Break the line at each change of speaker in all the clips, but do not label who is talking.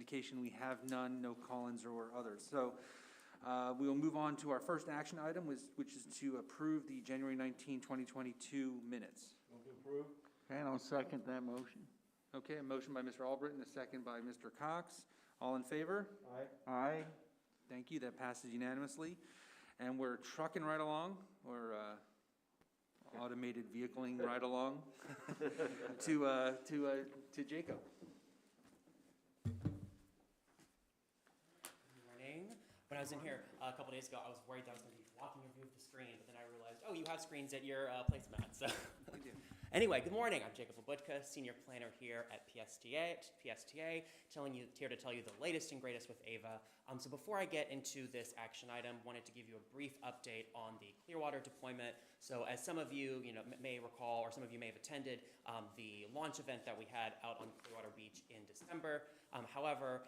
indication we have none, no call-ins or others. So we will move on to our first action item, which is to approve the January 19, 2022 minutes.
Move to approve.
Okay, and I'll second that motion.
Okay, a motion by Mr. Albritton, a second by Mr. Cox. All in favor?
Aye.
Aye.
Thank you. That passes unanimously. And we're trucking right along, or automated vehicling right along to Jacob.
Morning. When I was in here a couple days ago, I was worried that I was going to be blocking your view of the screen, but then I realized, oh, you have screens at your placemat. So, anyway, good morning. I'm Jacob Labutka, Senior Planner here at PSTA, here to tell you the latest and greatest with AVA. So before I get into this action item, wanted to give you a brief update on the Clearwater deployment. So as some of you, may recall, or some of you may have attended the launch event that we had out on Clearwater Beach in December. However,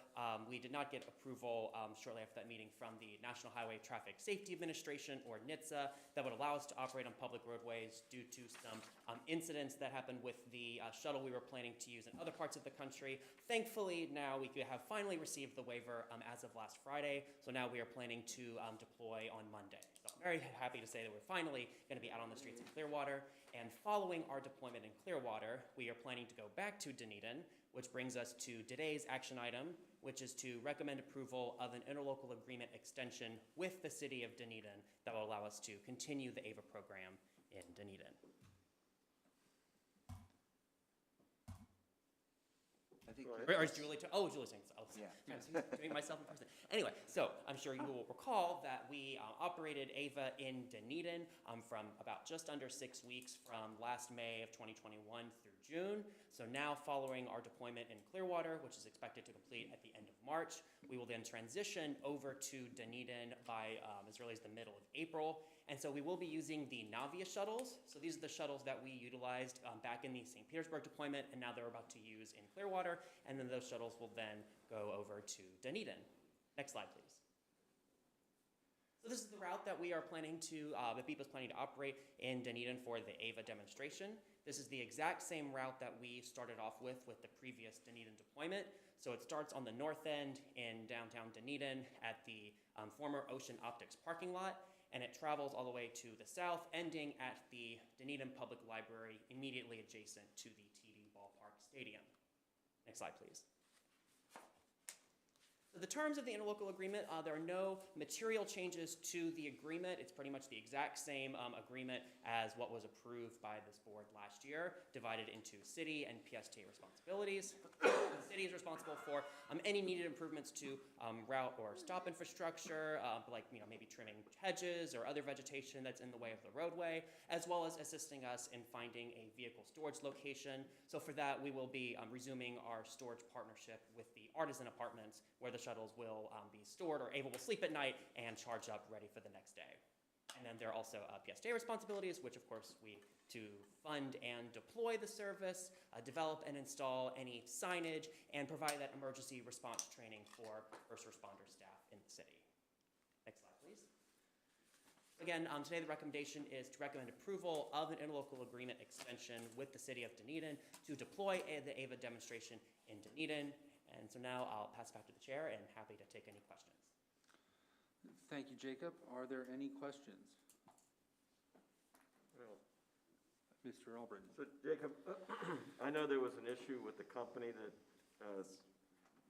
we did not get approval shortly after that meeting from the National Highway Traffic Safety Administration, or NHTSA, that would allow us to operate on public roadways due to some incidents that happened with the shuttle we were planning to use in other parts of the country. Thankfully, now we have finally received the waiver as of last Friday, so now we are planning to deploy on Monday. So I'm very happy to say that we're finally going to be out on the streets in Clearwater, and following our deployment in Clearwater, we are planning to go back to Dunedin, which brings us to today's action item, which is to recommend approval of an interlocal agreement extension with the City of Dunedin that will allow us to continue the AVA program in Dunedin.
I think
Or is Julie? Julie's saying so.
Yeah.
Doing myself in person. Anyway, so I'm sure you will recall that we operated AVA in Dunedin from about just under 6 weeks from last May of 2021 through June. So now, following our deployment in Clearwater, which is expected to complete at the end of March, we will then transition over to Dunedin by as early as the middle of April. And so we will be using the AVA shuttles. So these are the shuttles that we utilized back in the St. Petersburg deployment, and now they're about to use in Clearwater. And then those shuttles will then go over to Dunedin. Next slide, please. So this is the route that we are planning to, that BEEP is planning to operate in Dunedin for the AVA demonstration. This is the exact same route that we started off with the previous Dunedin deployment. So it starts on the north end in downtown Dunedin at the former Ocean Optics parking lot, and it travels all the way to the south, ending at the Dunedin Public Library, immediately adjacent to the TD Ballpark Stadium. Next slide, please. So the terms of the interlocal agreement, there are no material changes to the agreement. It's pretty much the exact same agreement as what was approved by this board last year, divided into city and PSTA responsibilities. The city is responsible for any needed improvements to route or stop infrastructure, like maybe trimming hedges or other vegetation that's in the way of the roadway, as well as assisting us in finding a vehicle storage location. So for that, we will be resuming our storage partnership with the Artisan Apartments, where the shuttles will be stored, or AVA will sleep at night and charge up ready for the next day. And then there are also PSTA responsibilities, which of course to fund and deploy the service, develop and install any signage, and provide that emergency response training for first responder staff in the city. Next slide, please. Again, today the recommendation is to recommend approval of an interlocal agreement extension with the City of Dunedin to deploy the AVA demonstration in Dunedin. And so now I'll pass it back to the chair and happy to take any questions.
Thank you, Jacob. Are there any questions?
Well,
Mr. Albritton.
so Jacob, I know there was an issue with the company that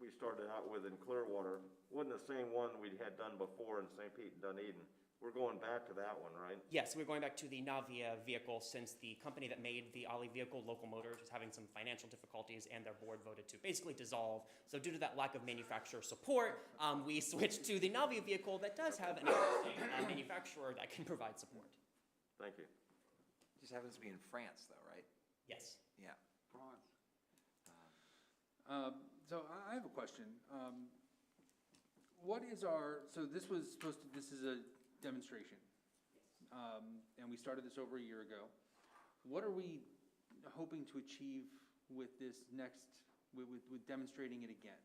we started out with in Clearwater. Wasn't the same one we had done before in St. Pete and Dunedin. We're going back to that one, right?
Yes, we're going back to the AVA vehicle, since the company that made the Ollie vehicle, Local Motors, was having some financial difficulties, and their board voted to basically dissolve. So due to that lack of manufacturer support, we switched to the AVA vehicle that does have an manufacturer that can provide support.
Thank you.
Just happens to be in France, though, right?
Yes.
Yeah.
So I have a question. What is so this is a demonstration, and we started this over a year ago. What are we hoping to achieve with this with demonstrating it again?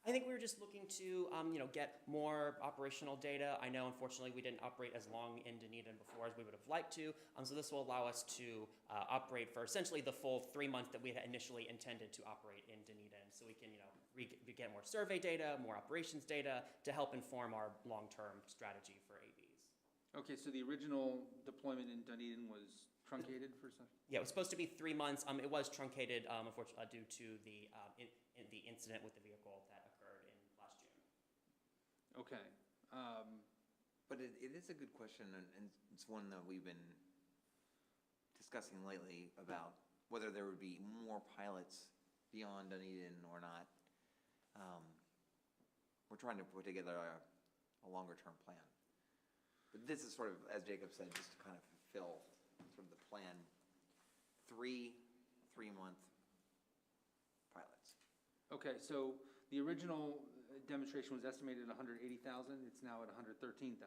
I think we were just looking to, get more operational data. I know, unfortunately, we didn't operate as long in Dunedin before as we would have liked to. So this will allow us to operate for essentially the full 3 months that we had initially intended to operate in Dunedin. So we can, we get more survey data, more operations data to help inform our long-term strategy for AVs.
Okay, so the original deployment in Dunedin was truncated for some?
Yeah, it was supposed to be 3 months. It was truncated, unfortunately, due to the the incident with the vehicle that occurred in last June.
Okay.
But it is a good question, and it's one that we've been discussing lately about whether there would be more pilots beyond Dunedin or not. We're trying to put together a longer-term plan. But this is sort of, as Jacob said, just to kind of fulfill sort of the plan. 3-month pilots.
Okay, so the original demonstration was estimated at 180,000. It's now at 113,000.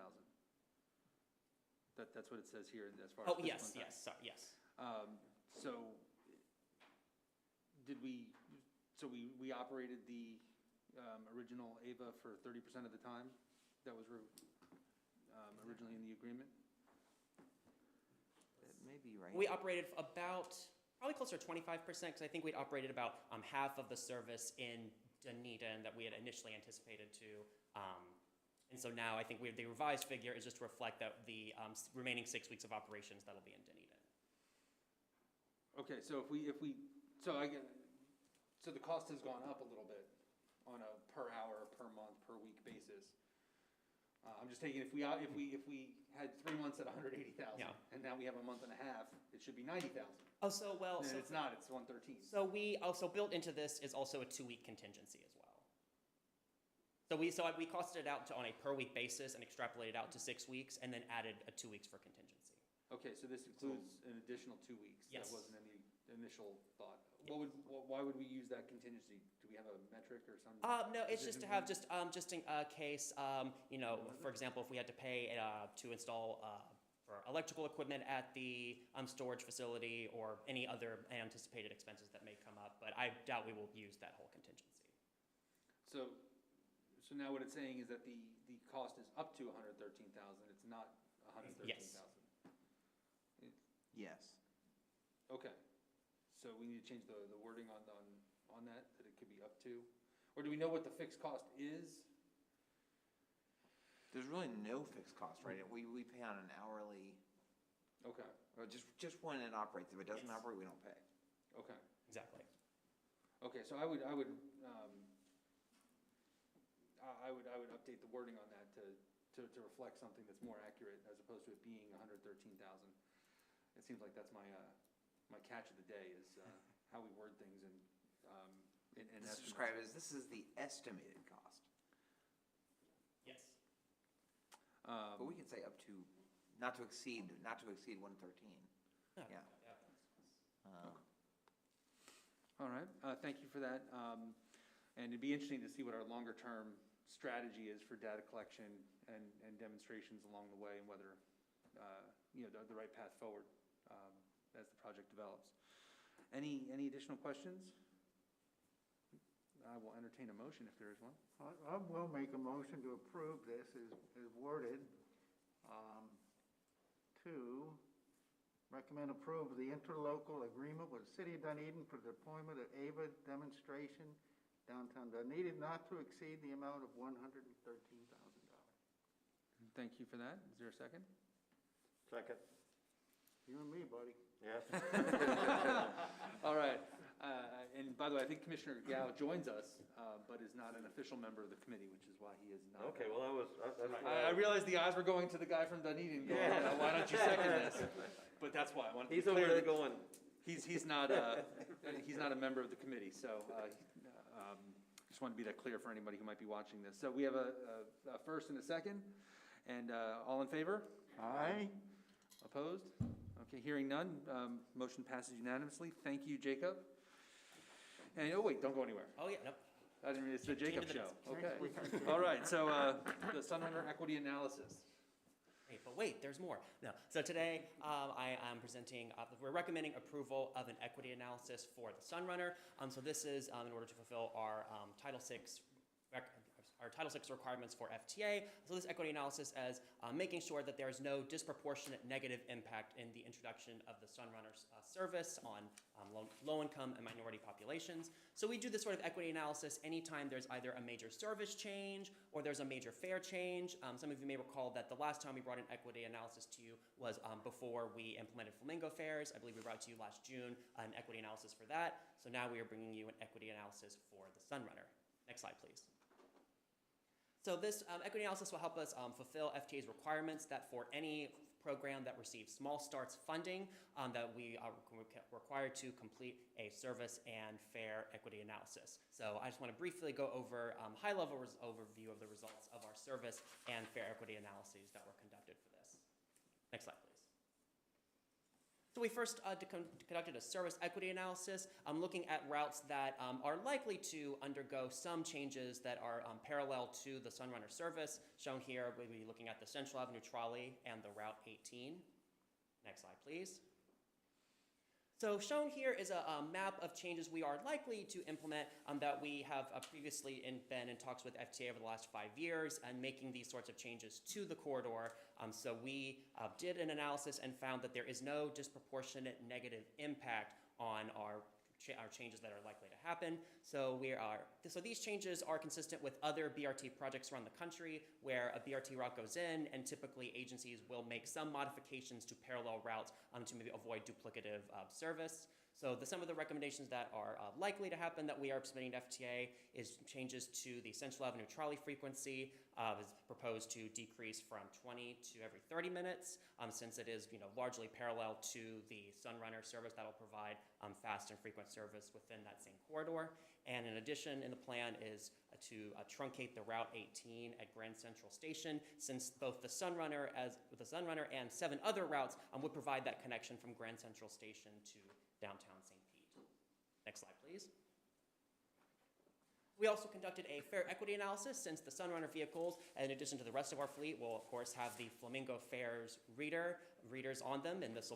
That's what it says here as far as.
Oh, yes, yes, sorry, yes.
So we operated the original AVA for 30% of the time that was originally in the agreement?
That may be right.
We operated about, probably closer to 25%, because I think we'd operated about half of the service in Dunedin that we had initially anticipated to. And so now I think the revised figure is just to reflect that the remaining 6 weeks of operations that'll be in Dunedin.
Okay, so so the cost has gone up a little bit on a per hour, per month, per week basis. I'm just taking, if we had 3 months at 180,000,
Yeah.
and now we have a month and a half, it should be 90,000.
Oh, so well,
And
so
it's not, it's 113.
So we also built into this is also a 2-week contingency as well. So we costed it out on a per week basis and extrapolated out to 6 weeks, and then added 2 weeks for contingency.
Okay, so this includes an additional 2 weeks?
Yes.
That wasn't any initial thought. Why would we use that contingency? Do we have a metric or something?
No, it's just to have just in case, for example, if we had to pay to install for electrical equipment at the storage facility or any other anticipated expenses that may come up, but I doubt we will use that whole contingency.
So now what it's saying is that the cost is up to 113,000. It's not 113,000.
Yes.
Okay. So we need to change the wording on that it could be up to? Or do we know what the fixed cost is?
There's really no fixed cost, right? We pay on an hourly,
Okay,
or just when it operates. If it doesn't
Yes.
operate, we don't pay.
okay.
Exactly.
Okay, so I would update the wording on that to reflect something that's more accurate as opposed to it being 113,000. It seems like that's my catch of the day is how we word things and
This is described as, this is the estimated cost.
Yes.
But we can say up to, not to exceed 113. Yeah.
All right, thank you for that. And it'd be interesting to see what our longer-term strategy is for data collection and demonstrations along the way, and whether the right path forward as the project develops. Any additional questions? I will entertain a motion if there is one.
I will make a motion to approve this as worded, to recommend approval of the interlocal agreement with the City of Dunedin for the deployment of AVA demonstration downtown Dunedin, not to exceed the amount of $113,000.
Thank you for that. Is there a second?
Second.
You and me, buddy.
Yes.
All right. And by the way, I think Commissioner Gao joins us, but is not an official member of the committee, which is why he is not.
Okay, well, that's
I realized the eyes were going to the guy from Dunedin going, why don't you second this? But that's why I wanted to be
he's over
clear
there
that
going,
he's not a member of the committee, so just wanted to be that clear for anybody who might be watching this. So we have a first and a second, and all in favor?
Aye.
Opposed? Okay, hearing none, motion passes unanimously. Thank you, Jacob. And, oh wait, don't go anywhere.
Oh, yeah, nope.
It's the Jacob
Into the
show.
minutes.
Okay. All right, so the Sunrunner equity analysis.
Great, but wait, there's more. No. So today, I am presenting, we're recommending approval of an equity analysis for the Sunrunner. So this is in order to fulfill our Title VI our Title VI requirements for FTA. So this equity analysis as making sure that there is no disproportionate negative impact in the introduction of the Sunrunner service on low-income and minority populations. So we do this sort of equity analysis anytime there's either a major service change or there's a major fare change. Some of you may recall that the last time we brought an equity analysis to you was before we implemented flamingo fares. I believe we brought to you last June an equity analysis for that. So now we are bringing you an equity analysis for the Sunrunner. Next slide, please. So this equity analysis will help us fulfill FTA's requirements that for any program that receives small starts funding, that we are required to complete a service and fare equity analysis. So I just want to briefly go over high-level overview of the results of our service and fare equity analyses that were conducted for this. Next slide, please. So we first conducted a service equity analysis, looking at routes that are likely to undergo some changes that are parallel to the Sunrunner service. Shown here, we'll be looking at the Central Avenue Trolley and the Route 18. Next slide, please. So shown here is a map of changes we are likely to implement that we have previously been in talks with FTA over the last 5 years and making these sorts of changes to the corridor. So we did an analysis and found that there is no disproportionate negative impact on our changes that are likely to happen. So these changes are consistent with other BRT projects around the country where a BRT route goes in, and typically agencies will make some modifications to parallel routes to maybe avoid duplicative service. So some of the recommendations that are likely to happen that we are submitting to FTA is changes to the Central Avenue trolley frequency is proposed to decrease from 20 to every 30 minutes, since it is largely parallel to the Sunrunner service that will provide fast and frequent service within that same corridor. And in addition, in the plan is to truncate the Route 18 at Grand Central Station, since both the Sunrunner and 7 other routes would provide that connection from Grand Central Station to downtown St. Pete. Next slide, please. We also conducted a fare equity analysis, since the Sunrunner vehicles, in addition to the rest of our fleet, will of course have the Flamingo Fares readers on them, and this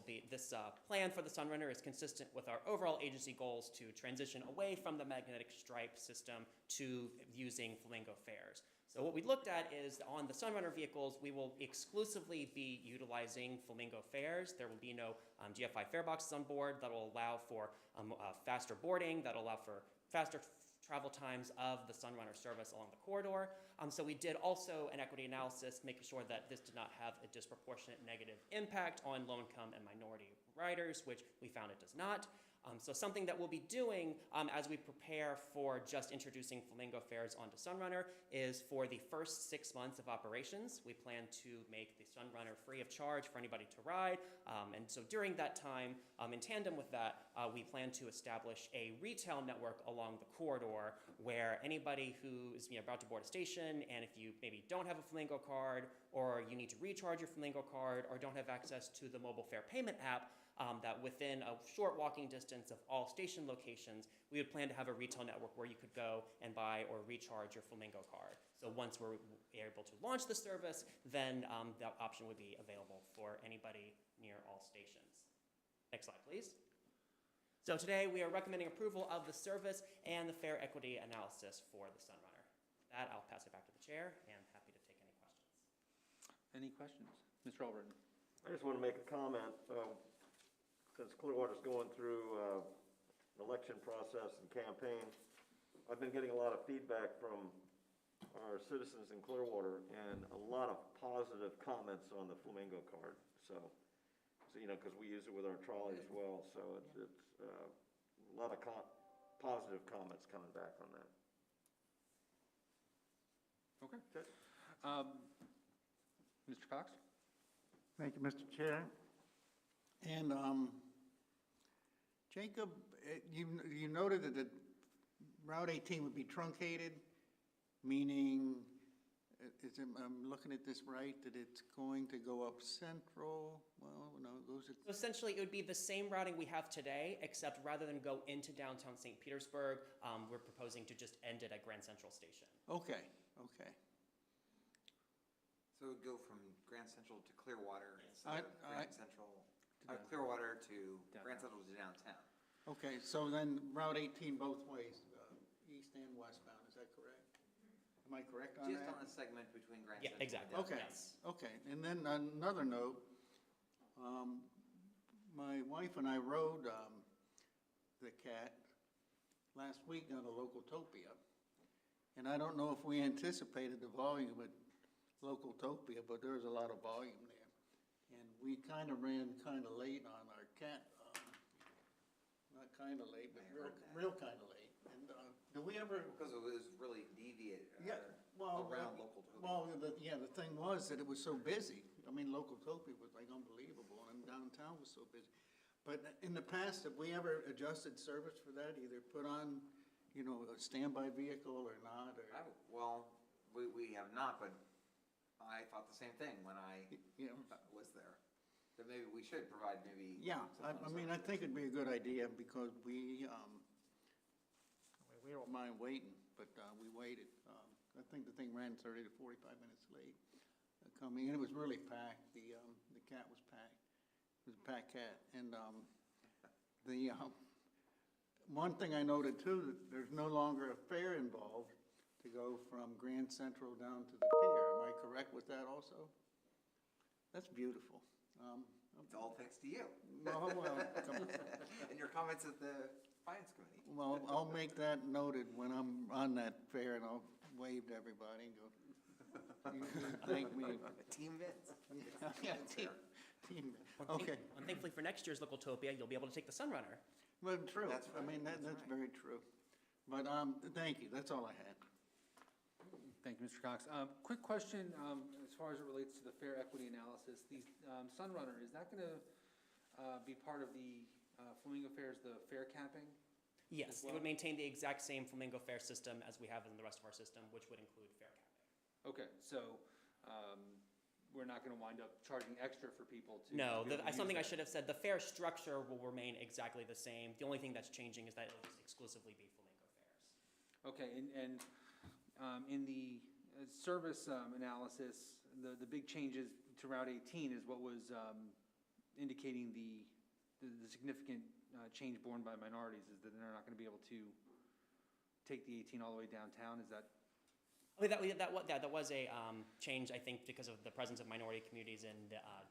plan for the Sunrunner is consistent with our overall agency goals to transition away from the magnetic stripe system to using Flamingo Fares. So what we looked at is on the Sunrunner vehicles, we will exclusively be utilizing Flamingo Fares. There will be no GFI fare boxes on board. That will allow for faster boarding, that will allow for faster travel times of the Sunrunner service along the corridor. So we did also an equity analysis, making sure that this did not have a disproportionate negative impact on low-income and minority riders, which we found it does not. So something that we'll be doing as we prepare for just introducing Flamingo Fares onto Sunrunner is for the first 6 months of operations, we plan to make the Sunrunner free of charge for anybody to ride. And so during that time, in tandem with that, we plan to establish a retail network along the corridor where anybody who is about to board a station, and if you maybe don't have a Flamingo card, or you need to recharge your Flamingo card, or don't have access to the mobile fare payment app, that within a short walking distance of all station locations, we would plan to have a retail network where you could go and buy or recharge your Flamingo card. So once we're able to launch the service, then that option would be available for anybody near all stations. Next slide, please. So today we are recommending approval of the service and the fare equity analysis for the Sunrunner. With that, I'll pass it back to the chair and happy to take any questions.
Any questions? Mr. Albright?
I just want to make a comment. Since Clearwater's going through an election process and campaign, I've been getting a lot of feedback from our citizens in Clearwater and a lot of positive comments on the Flamingo card. So because we use it with our trolley as well, so it's a lot of positive comments coming back on that.
Okay. Mr. Cox?
Thank you, Mr. Chair. And Jacob, you noted that the Route 18 would be truncated, meaning, I'm looking at this right, that it's going to go up Central, well, no, it goes...
So essentially, it would be the same routing we have today, except rather than go into downtown St. Petersburg, we're proposing to just end it at Grand Central Station.
Okay.
So it would go from Grand Central to Clearwater instead of Clearwater to Grand Central to downtown.
Okay, so then Route 18 both ways, east and westbound, is that correct? Am I correct on that?
Just on the segment between Grand
Yeah,
Central.
exactly.
and
Okay.
Yes.
Okay, and then another note, my wife and I rode the cat last week on a Localtopia. And I don't know if we anticipated the volume at Localtopia, but there was a lot of volume there. And we kind of ran kind of late on our cat, not kind of late, but
I heard that.
real kind of late. And do we ever?
Because it was really deviate
Yeah, well,
around local.
the thing was that it was so busy. I mean, Localtopia was like unbelievable, and downtown was so busy. But in the past, have we ever adjusted service for that, either put on, a standby vehicle or not, or,
Well, we have not, but I thought the same thing when I was there. That maybe we should provide maybe.
yeah, I mean, I think it'd be a good idea, because we don't mind waiting, but we waited. I think the thing ran 30 to 45 minutes late coming, and it was really packed. The cat was packed. It was a packed cat. And the one thing I noted too, that there's no longer a fare involved to go from Grand Central down to the pier. Am I correct with that also? That's beautiful.
It's all thanks to you.
Well, come on.
And your comments at the Finance Committee.
Well, I'll make that noted when I'm on that fair, and I'll wave to everybody and go, you thank me.
Team Vince.
Yeah,
Vince there.
team.
Well,
Okay,
And thankfully for next year's Localtopia, you'll be able to take the Sunrunner.
well, true.
That's
I mean,
right,
that's
that's right.
very true. But, thank you, that's all I had.
Thank you, Mr. Cox. Quick question, as far as it relates to the fare equity analysis, the Sunrunner, is that going to be part of the Flamingo fares, the fare capping?
Yes, it
well?
would maintain the exact same Flamingo fare system as we have in the rest of our system, which would include fare capping.
Okay, so we're not going to wind up charging extra for people to.
No,
be able to use
something I
that?
should have said, the fare structure will remain exactly the same. The only thing that's changing is that it will just exclusively be Flamingo fares.
Okay, and in the service analysis, the big changes to Route 18 is what was indicating the significant change borne by minorities, is that they're not going to be able to take the 18 all the way downtown. Is that?
I mean, that was a change, I think, because of the presence of minority communities in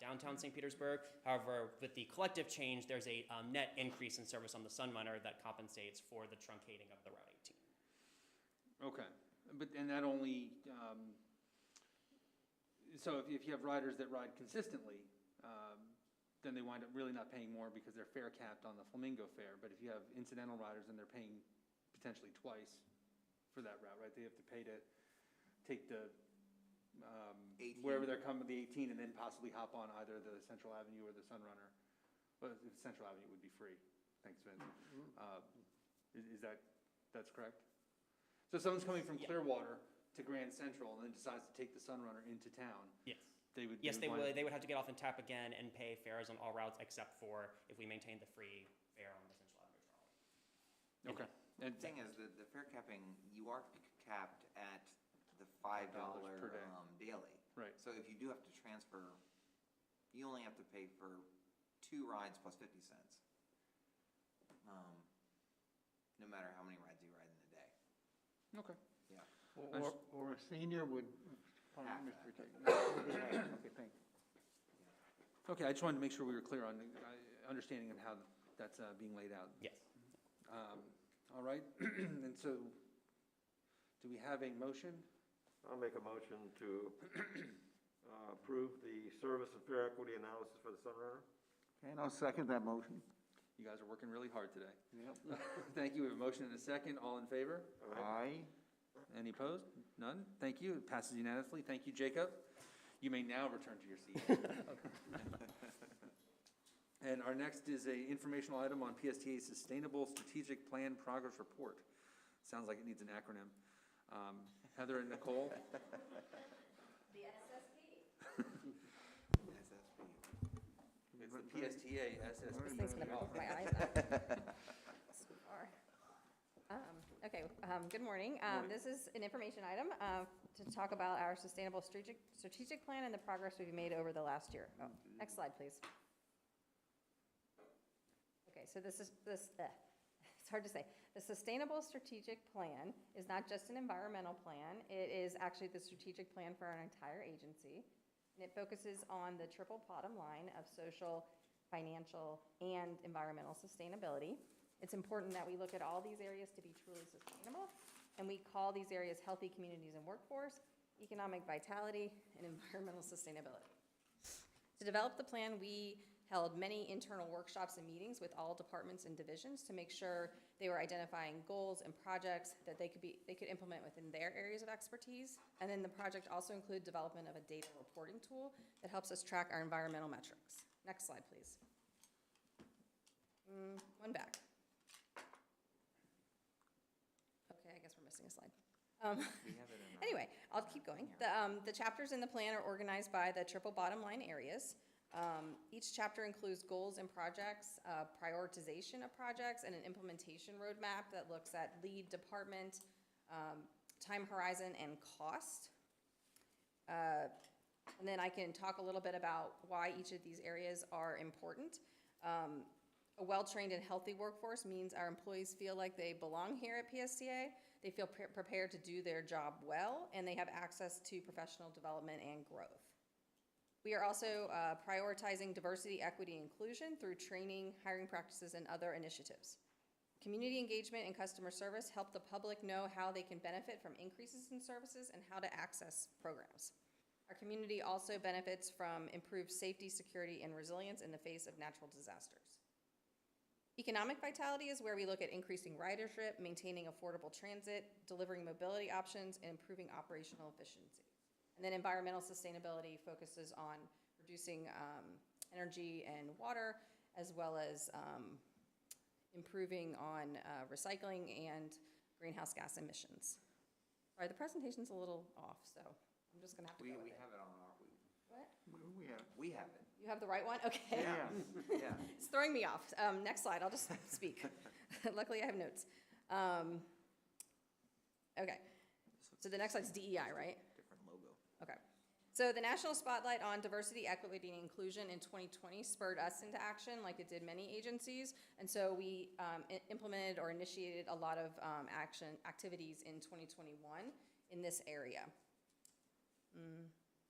downtown St. Petersburg. However, with the collective change, there's a net increase in service on the Sunrunner that compensates for the truncating of the Route 18.
Okay, and that only, so if you have riders that ride consistently, then they wind up really not paying more because they're fare capped on the Flamingo fare. But if you have incidental riders, then they're paying potentially twice for that route, right? They have to pay to take the,
18.
wherever they're coming, the 18, and then possibly hop on either the Central Avenue or the Sunrunner. Well, the Central Avenue would be free. Thanks, Vince. Is that's correct? So someone's coming from
Yeah.
Clearwater to Grand Central and then decides to take the Sunrunner into town.
Yes.
They would.
Yes, they
wind
would.
up-
They would have to get off and tap again and pay fares on all routes except for if we maintain the free fare on the Central Avenue trolley.
Okay. And
The thing is, the fare capping, you are capped at the $5
per day.
daily.
Right.
So if you do have to transfer, you only have to pay for 2 rides plus 50 cents. No matter how many rides you ride in a day.
Okay.
Yeah.
Or a senior would,
Half
Mr.
that.
Okay, thank you.
Okay, I just wanted to make sure we were clear on the understanding of how that's being laid out.
Yes.
All right, and so, do we have a motion?
I'll make a motion to approve the service and fare equity analysis for the Sunrunner.
And I'll second that motion.
You guys are working really hard today.
Yep.
Thank you, we have a motion and a second, all in favor?
Aye.
Any opposed? None? Thank you, it passes unanimously. Thank you, Jacob. You may now return to your seat. And our next is a informational item on PSTA's Sustainable Strategic Plan Progress Report. Sounds like it needs an acronym. Heather and Nicole?
The SSP.
SSP.
It's the PSTA SSP.
This thing's gonna poke my eyes out. So far. Okay, good morning. This is an information item to talk about our sustainable strategic plan and the progress we've made over the last year. Oh, next slide, please. Okay, so this is it's hard to say. The Sustainable Strategic Plan is not just an environmental plan. It is actually the strategic plan for our entire agency. And it focuses on the triple bottom line of social, financial, and environmental sustainability. It's important that we look at all these areas to be truly sustainable. And we call these areas healthy communities and workforce, economic vitality, and environmental sustainability. To develop the plan, we held many internal workshops and meetings with all departments and divisions to make sure they were identifying goals and projects that they could implement within their areas of expertise. And then the project also included development of a data reporting tool that helps us track our environmental metrics. Next slide, please. One back. Okay, I guess we're missing a slide.
We have it in our-
Anyway, I'll keep going. The chapters in the plan are organized by the triple bottom line areas. Each chapter includes goals and projects, prioritization of projects, and an implementation roadmap that looks at lead department, time horizon, and cost. And then I can talk a little bit about why each of these areas are important. A well-trained and healthy workforce means our employees feel like they belong here at PSTA. They feel prepared to do their job well, and they have access to professional development and growth. We are also prioritizing diversity, equity, and inclusion through training, hiring practices, and other initiatives. Community engagement and customer service help the public know how they can benefit from increases in services and how to access programs. Our community also benefits from improved safety, security, and resilience in the face of natural disasters. Economic vitality is where we look at increasing ridership, maintaining affordable transit, delivering mobility options, and improving operational efficiency. And then environmental sustainability focuses on reducing energy and water, as well as improving on recycling and greenhouse gas emissions. Sorry, the presentation's a little off, so I'm just gonna have to go with
We
it.
have it on our,
What?
we have it.
You have the right one? Okay.
Yeah.
It's throwing me off. Next slide, I'll just speak. Luckily, I have notes. Okay, so the next slide's DEI, right?
Different logo.
Okay. So the National Spotlight on Diversity, Equity, and Inclusion in 2020 spurred us into action like it did many agencies. And so we implemented or initiated a lot of activities in 2021 in this area.
There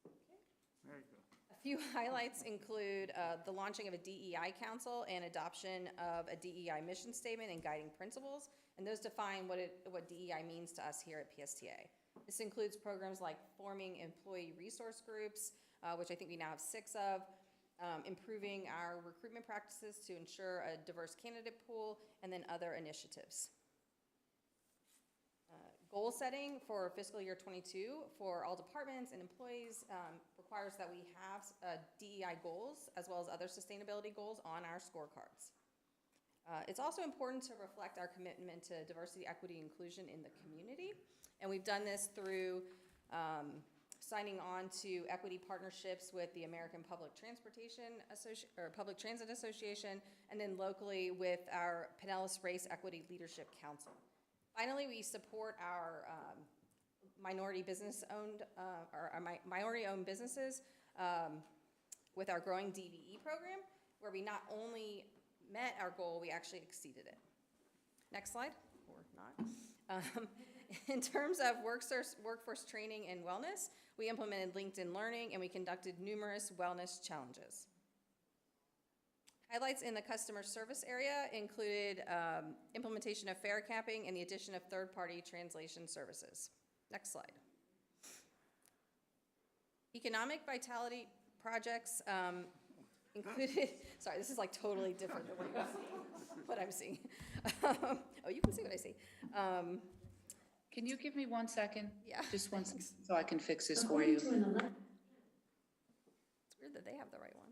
you go.
A few highlights include the launching of a DEI council and adoption of a DEI mission statement and guiding principles. And those define what DEI means to us here at PSTA. This includes programs like forming employee resource groups, which I think we now have 6 of, improving our recruitment practices to ensure a diverse candidate pool, and then other initiatives. Goal setting for fiscal year 22 for all departments and employees requires that we have DEI goals as well as other sustainability goals on our scorecards. It's also important to reflect our commitment to diversity, equity, and inclusion in the community. And we've done this through signing on to equity partnerships with the American Public Public Transit Association, and then locally with our Pinellas Race Equity Leadership Council. Finally, we support our minority owned businesses with our growing DVE program, where we not only met our goal, we actually exceeded it. Next slide, or not. In terms of workforce training and wellness, we implemented LinkedIn Learning and we conducted numerous wellness challenges. Highlights in the customer service area included implementation of fare capping and the addition of third-party translation services. Next slide. Economic vitality projects included, sorry, this is like totally different than what I'm seeing. Oh, you can see what I see.
Can you give me 1 second?
Yeah.
Just 1 second, so I can fix this for you.
It's weird that they have the right one.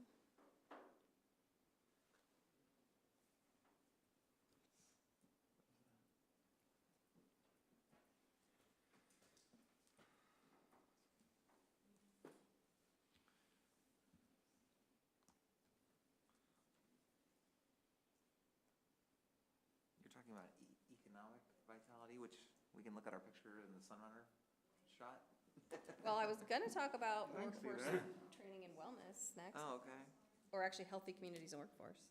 You're talking about economic vitality, which we can look at our picture in the Sunrunner shot?
Well, I was gonna talk about
I can see
workforce
that.
training and wellness next,
Oh, okay.
or actually healthy communities and workforce.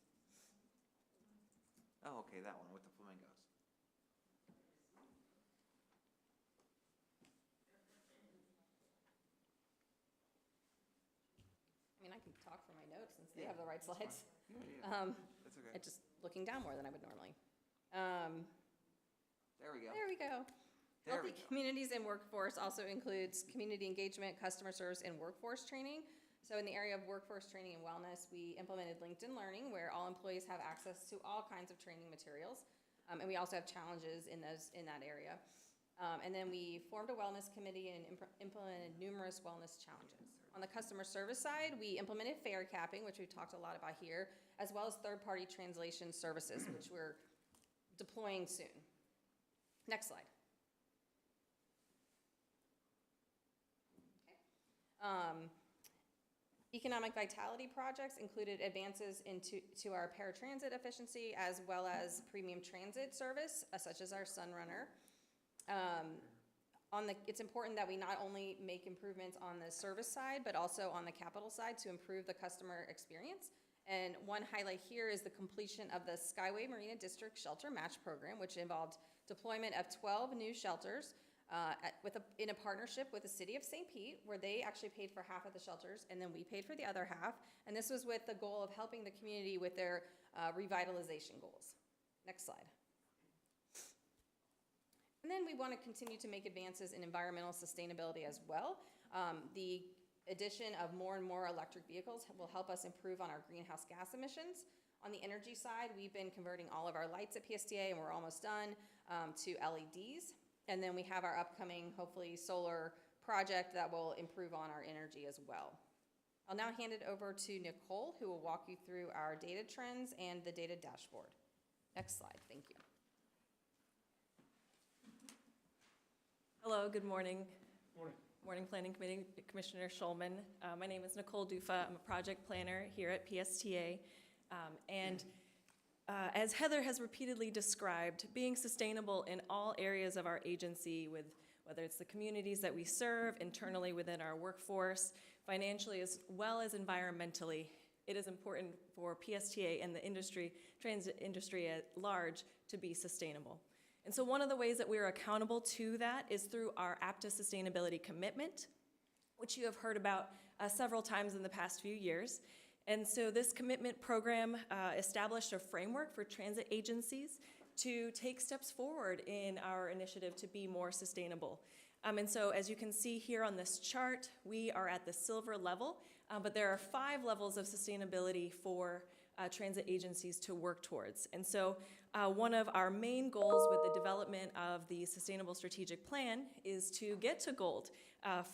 Oh, okay, that one with the flamingos.
talk from my notes since they have the right
that's
slides.
fine. That's okay.
I'm just looking down more than I would normally.
There we go.
There we go.
There we
Healthy
go.
communities and workforce also includes community engagement, customer service, and workforce training. So in the area of workforce training and wellness, we implemented LinkedIn Learning, where all employees have access to all kinds of training materials. And we also have challenges in that area. And then we formed a wellness committee and implemented numerous wellness challenges. On the customer service side, we implemented fare capping, which we've talked a lot about here, as well as third-party translation services, which we're deploying soon. Next slide. Okay. Economic vitality projects included advances to our paratransit efficiency as well as premium transit service, such as our Sunrunner. It's important that we not only make improvements on the service side, but also on the capital side to improve the customer experience. And one highlight here is the completion of the Skyway Marina District Shelter Match Program, which involved deployment of 12 new shelters in a partnership with the city of St. Pete, where they actually paid for half of the shelters, and then we paid for the other half. And this was with the goal of helping the community with their revitalization goals. Next slide. And then we want to continue to make advances in environmental sustainability as well. The addition of more and more electric vehicles will help us improve on our greenhouse gas emissions. On the energy side, we've been converting all of our lights at PSTA, and we're almost done, to LEDs. And then we have our upcoming, hopefully, solar project that will improve on our energy as well. I'll now hand it over to Nicole, who will walk you through our data trends and the data dashboard. Next slide, thank you.
Hello, good morning. Morning Planning Committee, Commissioner Schulman. My name is Nicole Dufa. I'm a project planner here at PSTA. As Heather has repeatedly described, being sustainable in all areas of our agency, with whether it's the communities that we serve, internally within our workforce, financially as well as environmentally, it is important for PSTA and the industry, transit industry at large, to be sustainable. And so one of the ways that we're accountable to that is through our APTA Sustainability Commitment, which you have heard about several times in the past few years. And so this commitment program established a framework for transit agencies to take steps forward in our initiative to be more sustainable. And so as you can see here on this chart, we are at the silver level, but there are 5 levels of sustainability for transit agencies to work towards. And so one of our main goals with the development of the Sustainable Strategic Plan is to get to gold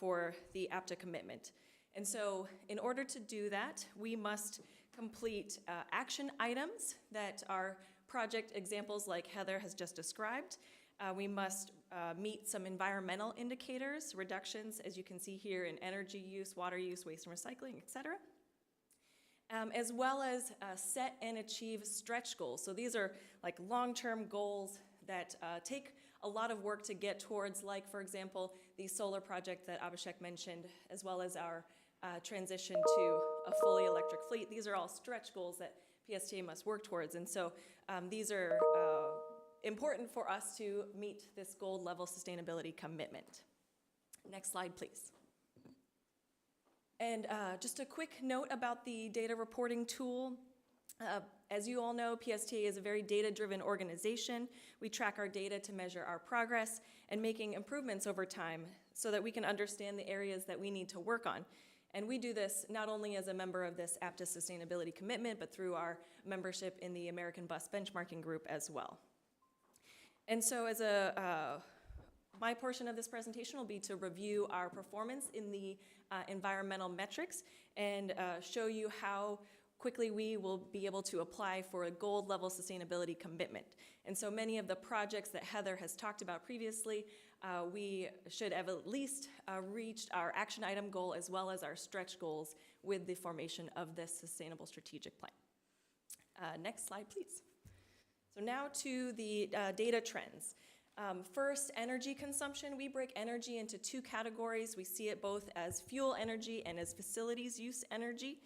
for the APTA commitment. And so in order to do that, we must complete action items that are project examples like Heather has just described. We must meet some environmental indicators, reductions, as you can see here, in energy use, water use, waste and recycling, et cetera. As well as set and achieve stretch goals. So these are like long-term goals that take a lot of work to get towards, like, for example, the solar project that Abhishek mentioned, as well as our transition to a fully electric fleet. These are all stretch goals that PSTA must work towards. And so these are important for us to meet this gold level sustainability commitment. Next slide, please. And just a quick note about the data reporting tool. As you all know, PSTA is a very data-driven organization. We track our data to measure our progress and making improvements over time so that we can understand the areas that we need to work on. And we do this not only as a member of this APTA Sustainability Commitment, but through our membership in the American Bus Benchmarking Group as well. And so as my portion of this presentation will be to review our performance in the environmental metrics and show you how quickly we will be able to apply for a gold level sustainability commitment. And so many of the projects that Heather has talked about previously, we should have at least reached our action item goal as well as our stretch goals with the formation of this sustainable strategic plan. Next slide, please. So now to the data trends. First, energy consumption. We break energy into 2 categories. We see it both as fuel energy and as facilities use energy.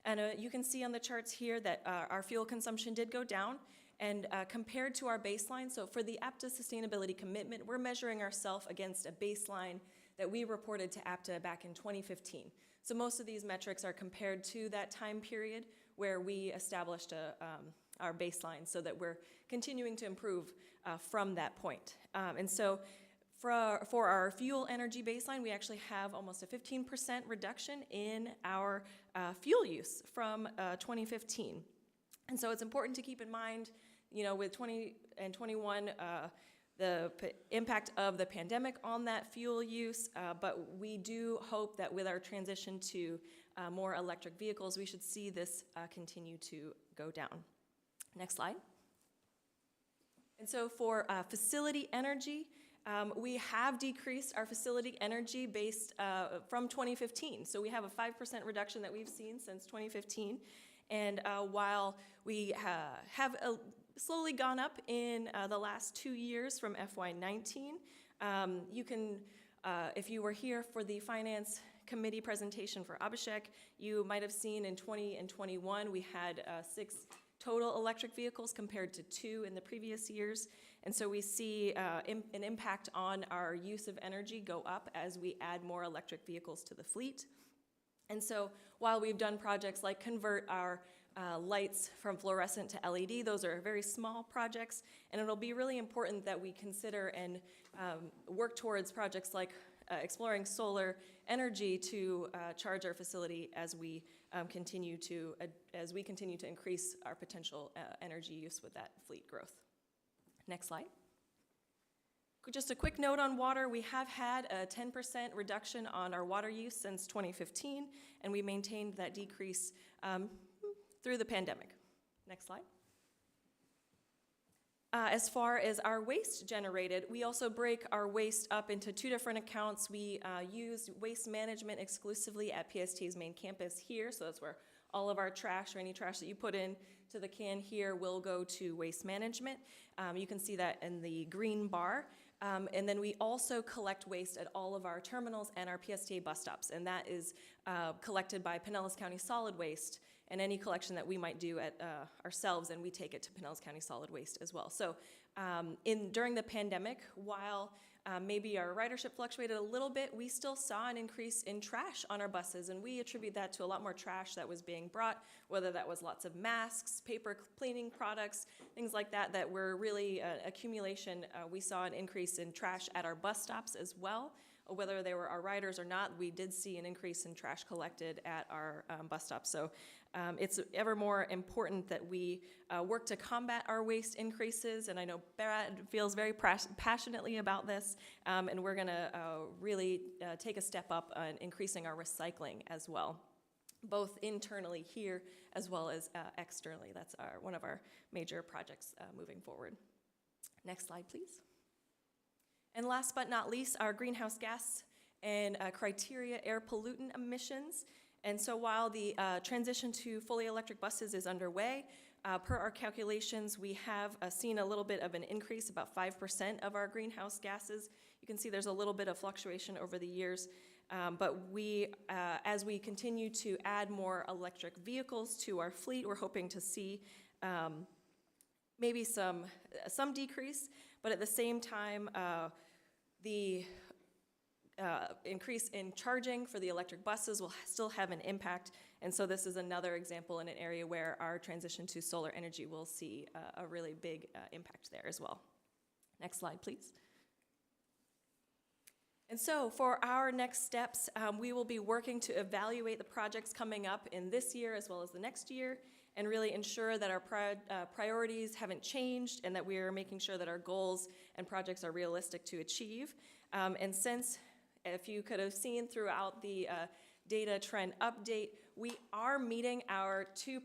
And you can see on the charts here that our fuel consumption did go down. And compared to our baseline, so for the APTA Sustainability Commitment, we're measuring ourselves against a baseline that we reported to APTA back in 2015. So most of these metrics are compared to that time period where we established our baseline so that we're continuing to improve from that point. And so for our fuel energy baseline, we actually have almost a 15% reduction in our fuel use from 2015. And so it's important to keep in mind, you know, with 20 and 21, the impact of the pandemic on that fuel use, but we do hope that with our transition to more electric vehicles, we should see this continue to go down. Next slide. And so for facility energy, we have decreased our facility energy based from 2015. So we have a 5% reduction that we've seen since 2015. And while we have slowly gone up in the last 2 years from FY19, you can, if you were here for the Finance Committee presentation for Abhishek, you might have seen in 20 and 21 we had 6 total electric vehicles compared to 2 in the previous years. And so we see an impact on our use of energy go up as we add more electric vehicles to the fleet. And so while we've done projects like convert our lights from fluorescent to LED, those are very small projects, and it'll be really important that we consider and work towards projects like exploring solar energy to charge our facility as we continue to increase our potential energy use with that fleet growth. Next slide. Just a quick note on water. We have had a 10% reduction on our water use since 2015, and we maintained that decrease through the pandemic. Next slide. As far as our waste generated, we also break our waste up into 2 different accounts. We use waste management exclusively at PST's main campus here, so that's where all of our trash or any trash that you put in to the can here will go to waste management. You can see that in the green bar. And then we also collect waste at all of our terminals and our PSTA bus stops, and that is collected by Pinellas County Solid Waste, and any collection that we might do at ourselves, and we take it to Pinellas County Solid Waste as well. So during the pandemic, while maybe our ridership fluctuated a little bit, we still saw an increase in trash on our buses, and we attribute that to a lot more trash that was being brought, whether that was lots of masks, paper cleaning products, things like that, that were really accumulation. We saw an increase in trash at our bus stops as well. Whether they were our riders or not, we did see an increase in trash collected at our bus stops. So it's ever more important that we work to combat our waste increases, and I know Brad feels very passionately about this, and we're gonna really take a step up on increasing our recycling as well, both internally here as well as externally. That's one of our major projects moving forward. Next slide, please. And last but not least, our greenhouse gas and criteria air pollutant emissions. And so while the transition to fully electric buses is underway, per our calculations, we have seen a little bit of an increase, about 5% of our greenhouse gases. You can see there's a little bit of fluctuation over the years, but we, as we continue to add more electric vehicles to our fleet, we're hoping to see maybe some decrease, but at the same time, the increase in charging for the electric buses will still have an impact, and so this is another example in an area where our transition to solar energy will see a really big impact there as well. Next slide, please. And so for our next steps, we will be working to evaluate the projects coming up in this year as well as the next year, and really ensure that our priorities haven't changed and that we are making sure that our goals and projects are realistic to achieve. And since, if you could have seen throughout the data trend update, we are meeting our 2%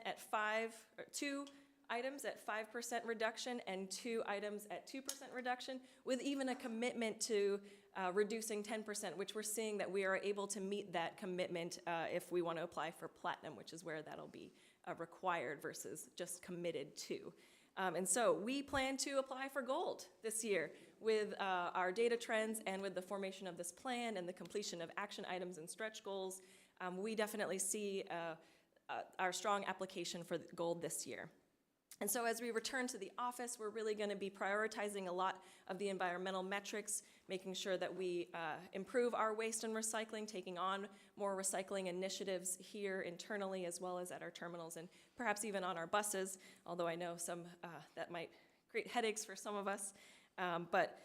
at 2 items at 5% reduction and 2 items at 2% reduction, with even a commitment to reducing 10%, which we're seeing that we are able to meet that commitment if we want to apply for platinum, which is where that'll be required versus just committed to. And so we plan to apply for gold this year with our data trends and with the formation of this plan and the completion of action items and stretch goals. We definitely see our strong application for gold this year. And so as we return to the office, we're really going to be prioritizing a lot of the environmental metrics, making sure that we improve our waste and recycling, taking on more recycling initiatives here internally as well as at our terminals and perhaps even on our buses, although I know some that might create headaches for some of us. But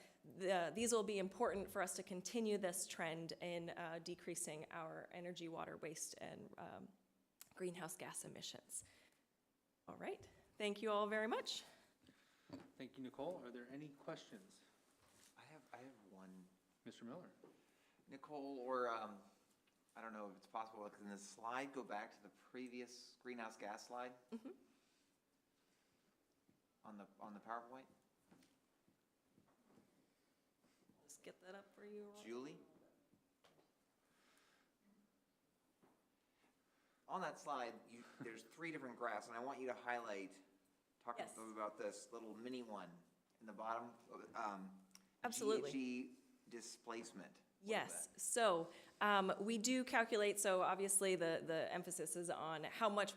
these will be important for us to continue this trend in decreasing our energy, water waste, and greenhouse gas emissions. All right. Thank you all very much.
Thank you, Nicole. Are there any questions?
I have one.
Mr. Miller?
Nicole, or, I don't know if it's possible, can the slide go back to the previous greenhouse gas slide?
Mhm.
On the PowerPoint?
Just get that up for you.
Julie? On that slide, there's 3 different graphs, and I want you to highlight, talk
Yes.
about this little mini one in the bottom.
Absolutely.
GHG displacement. What is
Yes, so we do calculate, so obviously the emphasis is on how much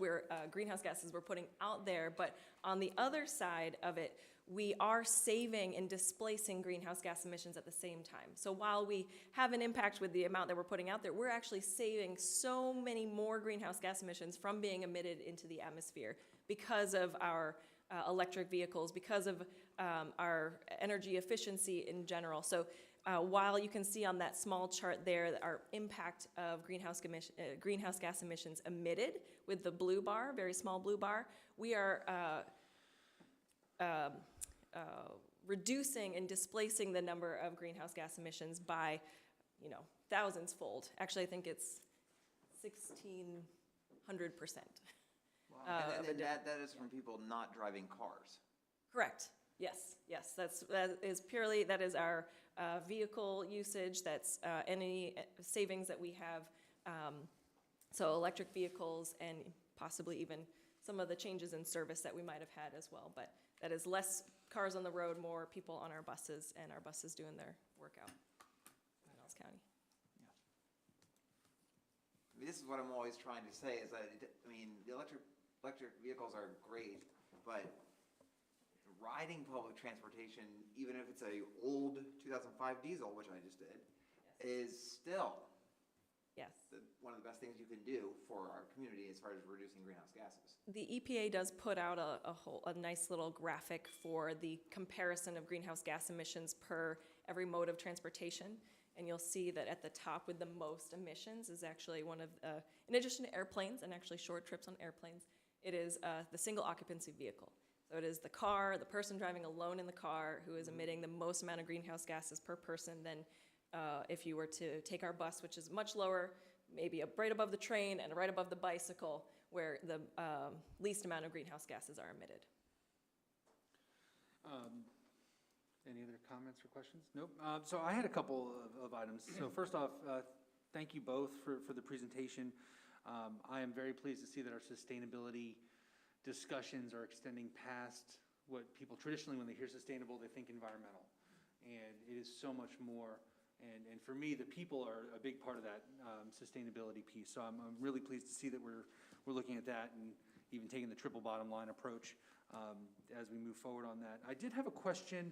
greenhouse gases we're putting out there, but on the other side of it, we are saving and displacing greenhouse gas emissions at the same time. So while we have an impact with the amount that we're putting out there, we're actually saving so many more greenhouse gas emissions from being emitted into the atmosphere because of our electric vehicles, because of our energy efficiency in general. So while you can see on that small chart there that our impact of greenhouse gas emissions emitted with the blue bar, very small blue bar, we are reducing and displacing the number of greenhouse gas emissions by, thousands fold. Actually, I think it's 1,600%.
And that is from people not driving cars.
Correct. Yes. That is our vehicle usage. That's any savings that we have. So electric vehicles and possibly even some of the changes in service that we might have had as well. But that is less cars on the road, more people on our buses, and our buses doing their workout in Miles County.
I mean, this is what I'm always trying to say is that, the electric vehicles are great, but riding public transportation, even if it's a old 2005 diesel, which I just did, is still one of the best things you can do for our community as far as reducing greenhouse gases.
The EPA does put out a nice little graphic for the comparison of greenhouse gas emissions per every mode of transportation. And you'll see that at the top with the most emissions is actually one of, in addition to airplanes and actually short trips on airplanes, it is the single occupancy vehicle. So it is the car, the person driving alone in the car who is emitting the most amount of greenhouse gases per person than if you were to take our bus, which is much lower, maybe right above the train and right above the bicycle, where the least amount of greenhouse gases are emitted.
Any other comments or questions? Nope. So I had a couple of items. So first off, thank you both for the presentation. I am very pleased to see that our sustainability discussions are extending past what people traditionally, when they hear sustainable, they think environmental. And it is so much more. And for me, the people are a big part of that sustainability piece. So I'm really pleased to see that we're looking at that and even taking the triple bottom line approach as we move forward on that. I did have a question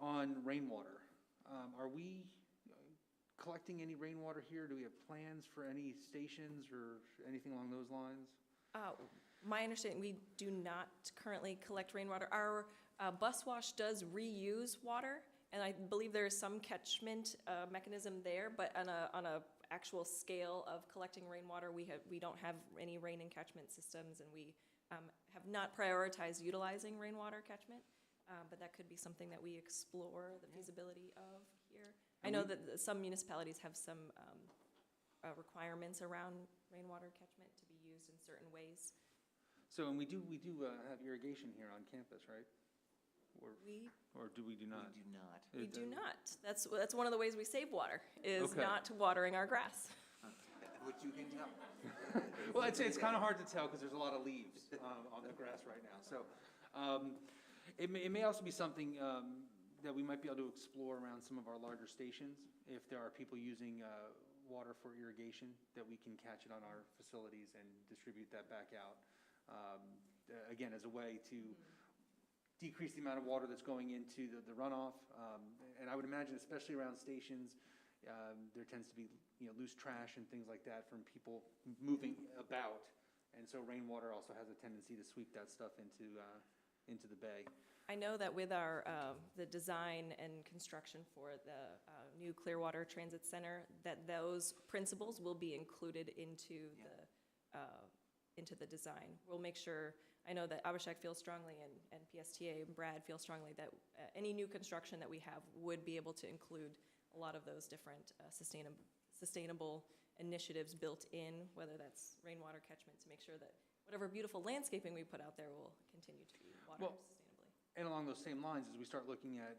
on rainwater. Are we collecting any rainwater here? Do we have plans for any stations or anything along those lines?
My understanding, we do not currently collect rainwater. Our bus wash does reuse water, and I believe there is some catchment mechanism there, but on a actual scale of collecting rainwater, we don't have any rain and catchment systems, and we have not prioritized utilizing rainwater catchment, but that could be something that we explore the feasibility of here. I know that some municipalities have some requirements around rainwater catchment to be used in certain ways.
So, and we do have irrigation here on campus, right? Or do we do not?
We do not.
We do not. That's one of the ways we save water, is
Okay.
not watering our grass.
Which you can tell.
Well, it's kind of hard to tell because there's a lot of leaves on the grass right now. So it may also be something that we might be able to explore around some of our larger stations. If there are people using water for irrigation, that we can catch it on our facilities and distribute that back out. again, as a way to decrease the amount of water that's going into the runoff. And I would imagine, especially around stations, there tends to be, loose trash and things like that from people moving about. And so rainwater also has a tendency to sweep that stuff into the bay.
I know that with our, the design and construction for the new Clearwater Transit Center, that those principles will be included into the design. We'll make sure, I know that Abhishek feels strongly and PSTA and Brad feel strongly that any new construction that we have would be able to include a lot of those different sustainable initiatives built in, whether that's rainwater catchment, to make sure that whatever beautiful landscaping we put out there will continue to be watered sustainably.
And along those same lines, as we start looking at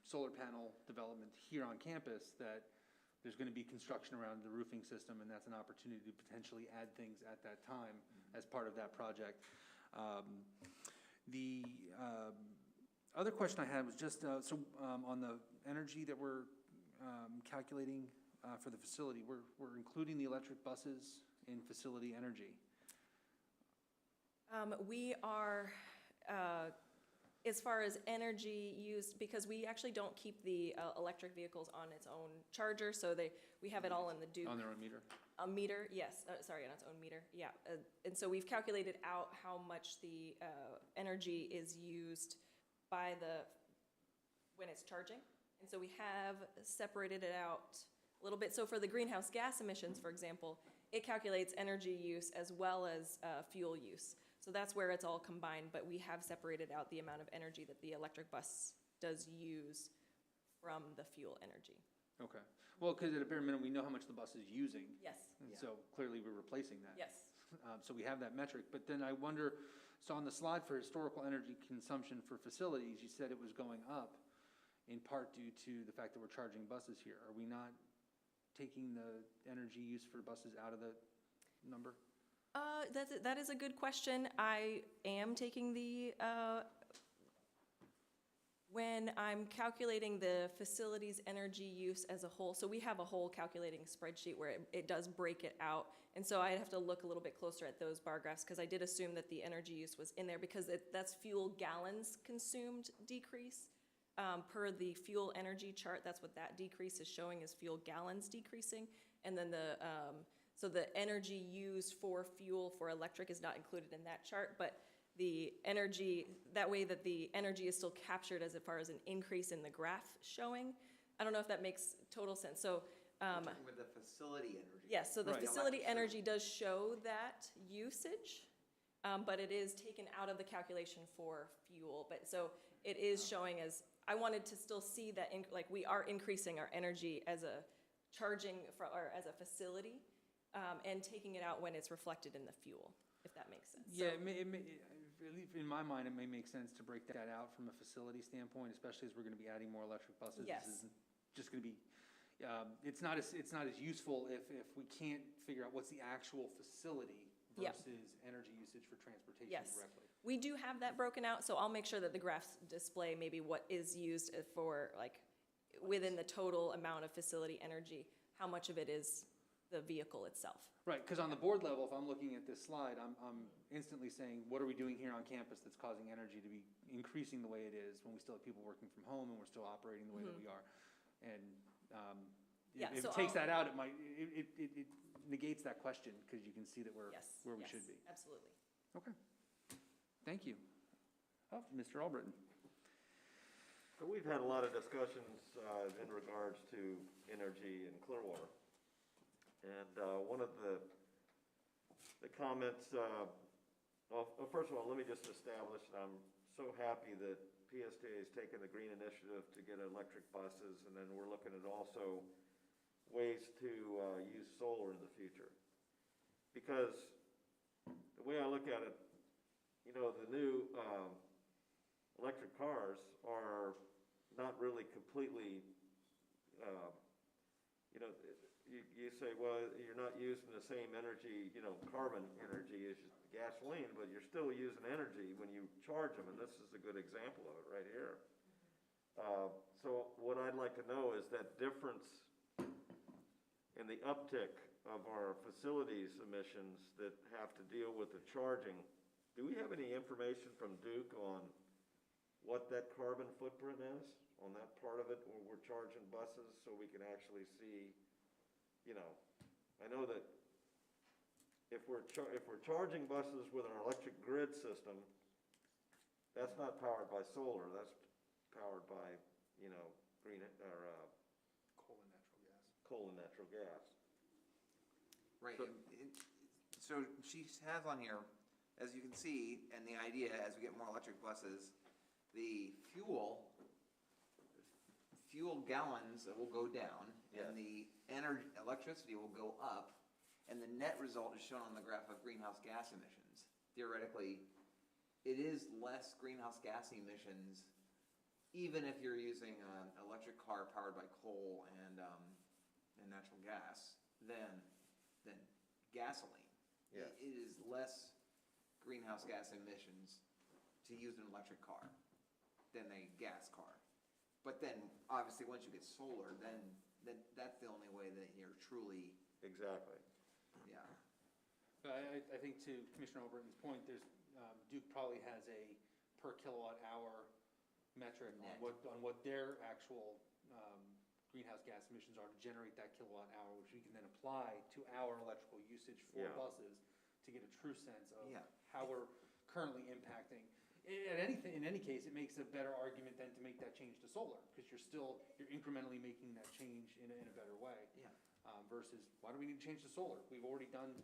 solar panel development here on campus, that there's going to be construction around the roofing system, and that's an opportunity to potentially add things at that time as part of that project. The other question I had was just, on the energy that we're calculating for the facility, we're including the electric buses in facility energy.
We are, as far as energy used, because we actually don't keep the electric vehicles on its own charger, so we have it all in the Duke.
On their own meter?
A meter, yes, sorry, on its own meter, yeah. And so we've calculated out how much the energy is used by when it's charging. And so we have separated it out a little bit. So for the greenhouse gas emissions, for example, it calculates energy use as well as fuel use. So that's where it's all combined, but we have separated out the amount of energy that the electric bus does use from the fuel energy.
Okay. Well, because at a bare minimum, we know how much the bus is using.
Yes.
And so clearly we're replacing that.
Yes.
So we have that metric. But then I wonder, so on the slide for historical energy consumption for facilities, you said it was going up in part due to the fact that we're charging buses here. Are we not taking the energy use for buses out of the number?
That is a good question. I am taking when I'm calculating the facility's energy use as a whole, so we have a whole calculating spreadsheet where it does break it out. And so I'd have to look a little bit closer at those bar graphs, because I did assume that the energy use was in there, because that's fuel gallons consumed decrease. Per the fuel energy chart, that's what that decrease is showing, is fuel gallons decreasing. And then so the energy used for fuel for electric is not included in that chart, but the energy, that way that the energy is still captured as far as an increase in the graph showing. I don't know if that makes total sense. So
with the facility energy.
yes, so the
Right.
facility energy does show that usage, but it is taken out of the calculation for fuel. But so it is showing as, I wanted to still see that, like, we are increasing our energy as a charging or as a facility, and taking it out when it's reflected in the fuel, if that makes sense.
Yeah,
So-
at least in my mind, it may make sense to break that out from a facility standpoint, especially as we're going to be adding more electric buses.
Yes.
This isn't just going to be, it's not as useful if we can't figure out what's the actual facility
Yep.
versus energy usage for transportation
Yes.
directly.
We do have that broken out, so I'll make sure that the graphs display maybe what is used for, like, within the total amount of facility energy, how much of it is the vehicle itself.
Right, because on the board level, if I'm looking at this slide, I'm instantly saying, what are we doing here on campus that's causing energy to be increasing the way it is when we still have people working from home and we're still operating the way that we are? And
Yeah,
if
so
it takes
I'll-
that out, it negates that question, because you can see that we're
Yes.
where we
yes,
should be.
Absolutely.
Okay, thank you. Oh, Mr. Albritton.
So we've had a lot of discussions in regards to energy in Clearwater. And one of the comments, well, first of all, let me just establish that I'm so happy that PSTA has taken the green initiative to get electric buses, and then we're looking at also ways to use solar in the future. Because the way I look at it, the new electric cars are not really completely, you say, well, you're not using the same energy, carbon energy as gasoline, but you're still using energy when you charge them, and this is a good example of it right here. So what I'd like to know is that difference in the uptick of our facilities emissions that have to deal with the charging do we have any information from Duke on what that carbon footprint is on that part of it where we're charging buses so we can actually see, I know that if we're charging buses with an electric grid system, that's not powered by solar, that's powered by, green, or, coal and natural gas.
Right,
So-
so she has on here, as you can see, and the idea, as we get more electric buses, the fuel gallons will go down, and the electricity will go up, and the net result is shown on the graph of greenhouse gas emissions. Theoretically, it is less greenhouse gas emissions, even if you're using an electric car powered by coal and natural gas, than gasoline.
Yes.
It is less greenhouse gas emissions to use an electric car than a gas car. But then, obviously, once you get solar, then that's the only way that you're truly,
Exactly.
yeah.
I think to Commissioner Overton's point, Duke probably has a per kilowatt hour metric
Net.
on what their actual greenhouse gas emissions are to generate that kilowatt hour, which we can then apply to our electrical usage for
Yeah.
buses to get a true sense of
Yeah.
how we're currently impacting. In any case, it makes a better argument than to make that change to solar, because you're incrementally making that change in a better way.
Yeah.
Versus, why do we need to change to solar? We've already done,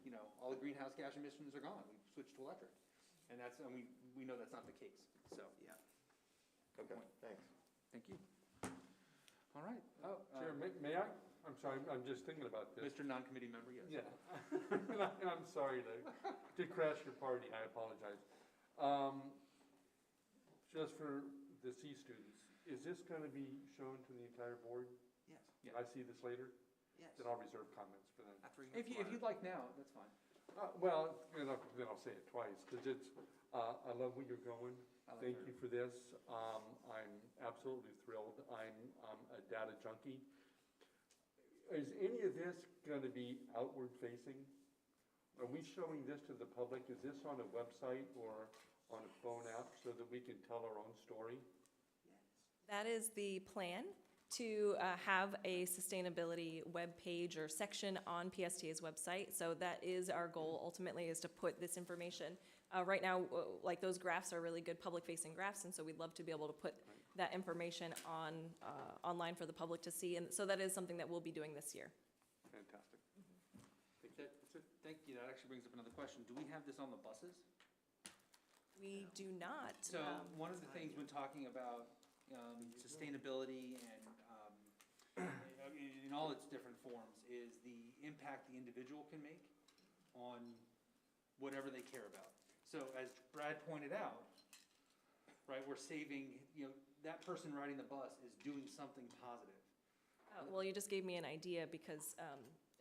all the greenhouse gas emissions are gone. We've switched to electric. And we know that's not the case, so.
Yeah.
Okay, thanks.
Thank you. All right.
Chair, may I? I'm sorry, I'm just thinking about this.
Mr. Non-Committee Member, yes.
Yeah. I'm sorry to crash your party, I apologize. Just for the C students, is this going to be shown to the entire board?
Yes.
Yeah.
I see this later?
Yes.
Then I'll reserve comments for them.
After you
If you'd like now, that's fine.
Well, then I'll say it twice, because I love where you're going.
I like
Thank
her.
you for this. I'm absolutely thrilled. I'm a data junkie. Is any of this going to be outward facing? Are we showing this to the public? Is this on a website or on a phone app so that we can tell our own story?
That is the plan, to have a sustainability webpage or section on PSTA's website. So that is our goal ultimately, is to put this information. Right now, like those graphs are really good public-facing graphs, and so we'd love to be able to put that information online for the public to see. And so that is something that we'll be doing this year.
Fantastic.
Thank you. That actually brings up another question. Do we have this on the buses?
We do not.
So one of the things when talking about sustainability and in all its different forms is the impact the individual can make on whatever they care about. So as Brad pointed out, right, we're saving, that person riding the bus is doing something positive.
Well, you just gave me an idea because,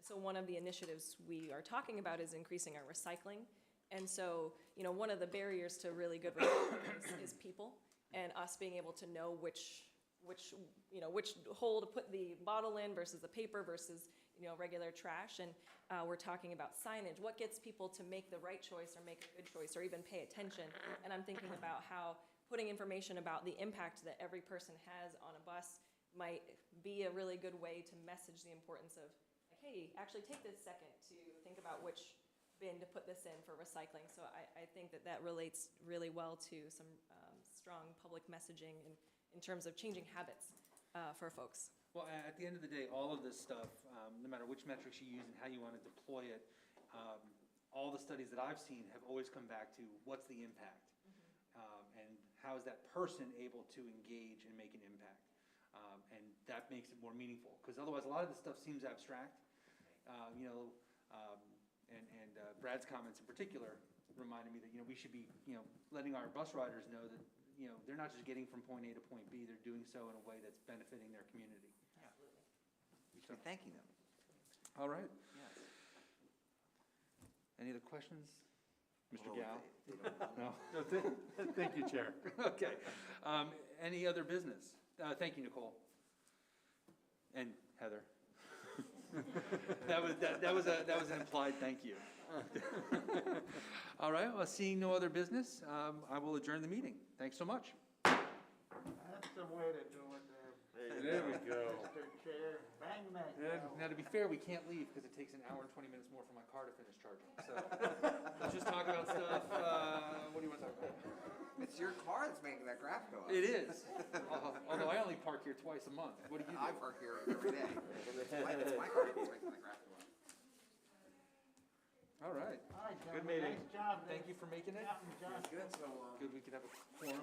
so one of the initiatives we are talking about is increasing our recycling. And so, one of the barriers to really good recycling is people, and us being able to know which hole to put the bottle in versus the paper versus, regular trash. And we're talking about signage. What gets people to make the right choice or make a good choice or even pay attention? And I'm thinking about how putting information about the impact that every person has on a bus might be a really good way to message the importance of, like, hey, actually take this second to think about which bin to put this in for recycling. So I think that relates really well to some strong public messaging in terms of changing habits for folks.
Well, at the end of the day, all of this stuff, no matter which metrics you use and how you want to deploy it, all the studies that I've seen have always come back to what's the impact, and how is that person able to engage and make an impact, and that makes it more meaningful. Because otherwise, a lot of this stuff seems abstract, and Brad's comments in particular reminded me that we should be letting our bus riders know that they're not just getting from point A to point B, they're doing so in a way that's benefiting their community.
Absolutely. We should be thanking them.
All right.
Yes.
Any other questions? Mr.
Oh,
Gao?
they don't know.
No?
Thank you, Chair.
Okay. Any other business? Thank you, Nicole. And Heather. That was an implied thank you. All right, well, seeing no other business, I will adjourn the meeting. Thanks so much.
That's the way to do it there.
There we go.
Mr. Chair, bang that.
Now, to be fair, we can't leave because it takes an hour and 20 minutes more for my car to finish charging. So let's just talk about stuff. What do you want to talk about?
It's your car that's making that graph go up.
It is. Although I only park here twice a month. What do you do?
I park here every day. It's my car that's making the graph go up.
All right.
All right,
Good
gentlemen,
meeting.
nice job.
Thank you for making it.
John.
Good, so,
Good, we could have a forum.